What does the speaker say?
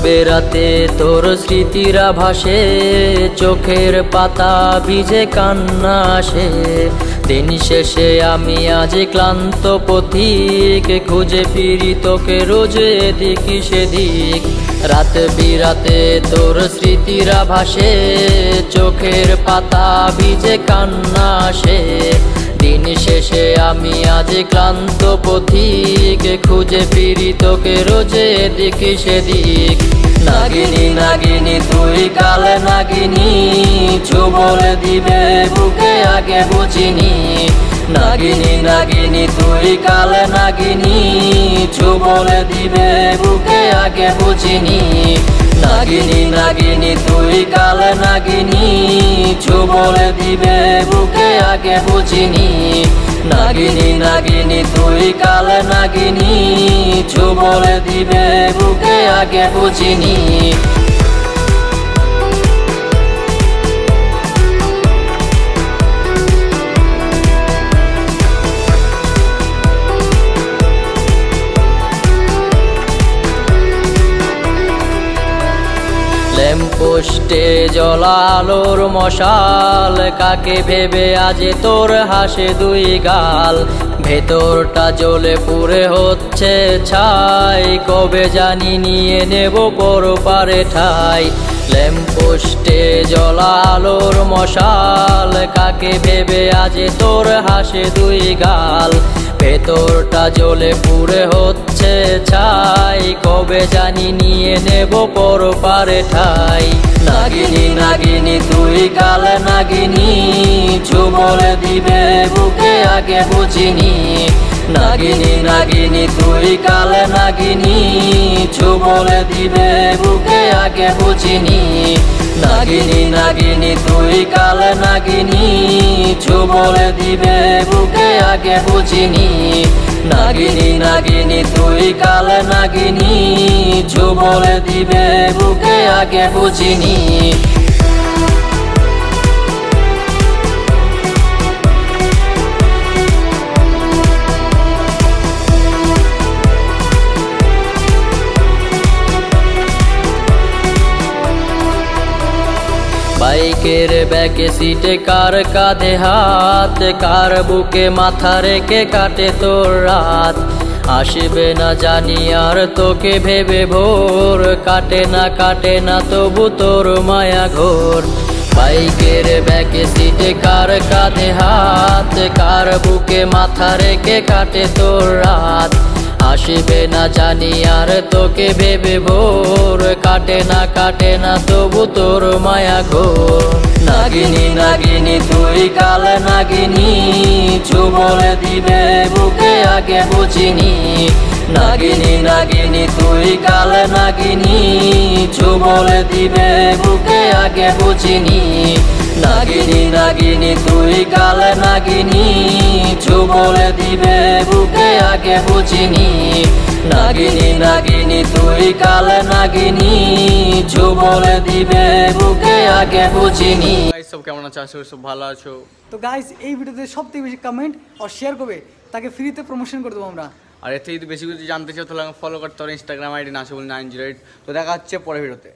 বেরাতে তোর স্মৃতিরা ভাসে, চোখের পাতা ভিজে কান্না আসে। দিন শেষে আমি আজ ক্লান্ত পথিক, খুঁজে ফিরি তোকে রোজ এদিক সেদিক। রাত বিরাতে তোর স্মৃতিরা ভাসে, চোখের পাতা ভিজে কান্না আসে। দিন শেষে আমি আজ ক্লান্ত পথিক, খুঁজে ফিরি তোকে রোজ এদিক সেদিক। নাগিনী নাগিনী তুই কাল নাগিনী, ছোবল দিবে বুকে আগে বুঝিনি। নাগিনী নাগিনী তুই কাল নাগিনী, ছোবল দিবে বুকে আগে বুঝিনি। নাগিনী নাগিনী তুই কাল নাগিনী, ছোবল দিবে বুকে আগে বুঝিনি। নাগিনী নাগিনী তুই কাল নাগিনী, ছোবল দিবে বুকে আগে বুঝিনি। ল্যাম্পপোস্টে জ্বলা আলোর মশাল, কাকে ভেবে আজ তোর হাসে দুই গাল। ভেতরটা জ্বলে পুড়ে হচ্ছে ছাই, কবে জানি নিয়ে নেব পরপারে ঠাই। ল্যাম্পপোস্টে জ্বলা আলোর মশাল, কাকে ভেবে আজ তোর হাসে দুই গাল। ভেতরটা জ্বলে পুড়ে হচ্ছে ছাই, কবে জানি নিয়ে নেব পরপারে ঠাই। নাগিনী নাগিনী তুই কাল নাগিনী, ছোবল দিবে বুকে আগে বুঝিনি। নাগিনী নাগিনী তুই কাল নাগিনী, ছোবল দিবে বুকে আগে বুঝিনি। নাগিনী নাগিনী তুই কাল নাগিনী, ছোবল দিবে বুকে আগে বুঝিনি। নাগিনী নাগিনী তুই কাল নাগিনী, ছোবল দিবে বুকে আগে বুঝিনি। বাইকের ব্যাকে সিটে কার কাঁধে হাত, কার বুকে মাথা রেখে কাটে তোর রাত। আসবে না জানি আর তোকে ভেবে ভোর, কাটে না তবু তোর মায়া ঘোর। বাইকের ব্যাকে সিটে কার কাঁধে হাত, কার বুকে মাথা রেখে কাটে তোর রাত। আসবে না জানি আর তোকে ভেবে ভোর, কাটে না তবু তোর মায়া ঘোর। নাগিনী নাগিনী তুই কাল নাগিনী, ছোবল দিবে বুকে আগে বুঝিনি। নাগিনী নাগিনী তুই কাল নাগিনী, ছোবল দিবে বুকে আগে বুঝিনি। নাগিনী নাগিনী তুই কাল নাগিনী, ছোবল দিবে বুকে আগে বুঝিনি। নাগিনী নাগিনী তুই কাল নাগিনী, ছোবল দিবে বুকে আগে বুঝিনি। সব কেমন আছো? আশা করি সব ভালো আছো। তো গাইস এই ভিডিওতে সবথেকে বেশি কমেন্ট আর শেয়ার করবে তাকে ফ্রিতে প্রমোশন করে দেবো আমরা। আর এর থেকে যদি বেশি কিছু জানতে চাও তাহলে ফলো করতে হবে ইনস্টাগ্রাম আইডি নাসিবুল 908। তো দেখা হচ্ছে পরের ভিডিওতে।